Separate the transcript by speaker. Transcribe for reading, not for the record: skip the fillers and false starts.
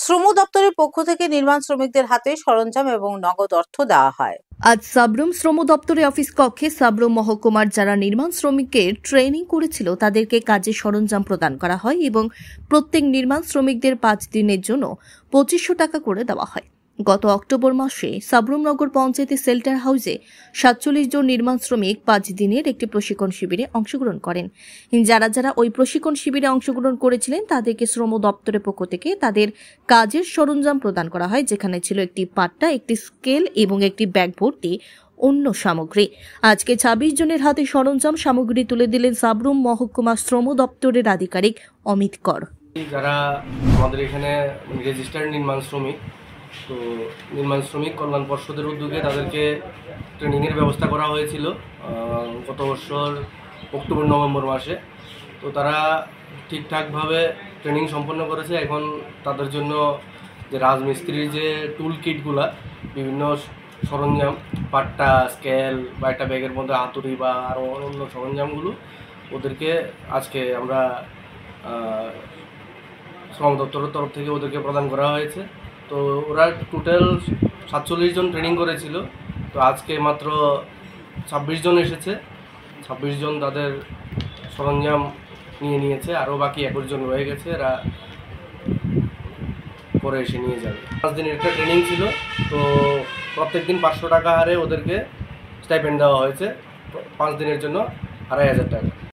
Speaker 1: শ্রম দপ্তরের পক্ষ থেকে নির্মাণ শ্রমিকদের হাতে সরঞ্জাম এবং নগদ অর্থ দেওয়া হয়।
Speaker 2: আজ সাবরুম শ্রম দপ্তরের অফিস কক্ষে সাবরুম মহকুমার যারা নির্মাণ শ্রমিককে ট্রেনিং করেছিল তাদেরকে কাজের সরঞ্জাম প্রদান করা হয় এবং প্রত্যেক নির্মাণ শ্রমিকদের 5 দিনের জন্য 2500 টাকা করে দেওয়া হয়। গত অক্টোবর মাসে সাবরুম নগর পঞ্চায়েতের শেল্টার হাউসে 47 জন নির্মাণ শ্রমিক 5 দিনের একটি প্রশিক্ষণ শিবিরে অংশগ্রহণ করেন। যারা যারা ওই প্রশিক্ষণ শিবিরে অংশগ্রহণ করেছিলেন তাদেরকে শ্রম দপ্তরের পক্ষ থেকে তাদের কাজের সরঞ্জাম প্রদান করা হয়, যেখানে ছিল একটি পাট্টা, একটি স্কেল এবং একটি ব্যাগ ভর্তি অন্য সামগ্রী। আজকে 26 জনের হাতে সরঞ্জাম সামগ্রী তুলে দিলেন সাবরুম মহকুমা শ্রম দপ্তরের আধিকারিক অমিত কর।
Speaker 3: যারা আমাদের এখানে রেজিস্টার্ড নির্মাণ শ্রমিক, তো নির্মাণ শ্রমিক কল্যাণ পর্ষদের উদ্যোগে তাদেরকে ট্রেনিংয়ের ব্যবস্থা করা হয়েছিল গত বছর অক্টোবর নভেম্বর মাসে। তো তারা ঠিকঠাকভাবে ট্রেনিং সম্পন্ন করেছে। এখন তাদের জন্য যে রাজমিস্ত্রির যে টুল কিটগুলা, বিভিন্ন সরঞ্জাম, পাট্টা, স্কেল বা একটা ব্যাগের মধ্যে হাতুড়ি বা আরও অন্য সরঞ্জামগুলো ওদেরকে আজকে আমরা শ্রম দপ্তরের তরফ থেকে ওদেরকে প্রদান করা হয়েছে। তো ওরা টোটাল 47 জন ট্রেনিং করেছিল। তো আজকে মাত্র 26 জন এসেছে। 26 জন তাদের সরঞ্জাম নিয়ে নিয়েছে, আরও বাকি 21 জন রয়ে গেছে, এরা পরে এসে নিয়ে যাবে। 5 দিনের একটা ট্রেনিং ছিল। তো প্রত্যেক দিন 500 টাকা হারে ওদেরকে স্টাইপেন্ড দেওয়া হয়েছে। 5 দিনের জন্য 2500 টাকা।